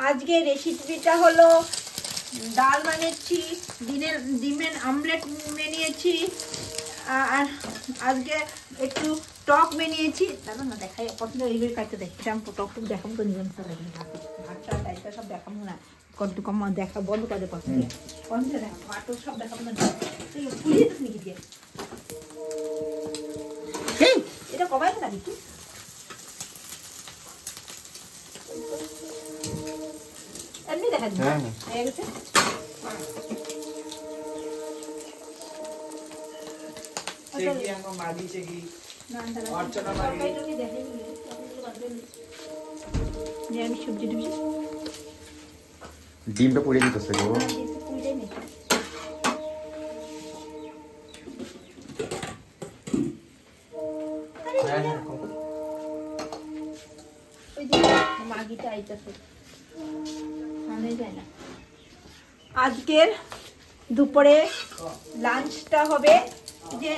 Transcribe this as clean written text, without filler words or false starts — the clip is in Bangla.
আজকে রেসিপিটা হলো ডাল বানিয়েছি, ডিমের আমলেট বানিয়েছি, আর আজকে একটু টক বানিয়েছি। দাদা না দেখাই পছন্দ এইগুলো কাটতে দেখছিলাম, টক দেখাবো তো নিয়ম ভাতটা ডালটা সব দেখাবো না, কত কম দেখা বন্ধ করে পছন্দ পছন্দ দেখাবো, ভাত সব দেখাবো না। ফুলিয়ে তো নাকি দিয়ে এটা কমাই না নাকি এমনি দেখা দিই হয়ে গেছে। আমি সবজি টুবজি ডিমটা পুড়ে দিতেছে গো। আজকের দুপুরে লাঞ্চটা হবে যে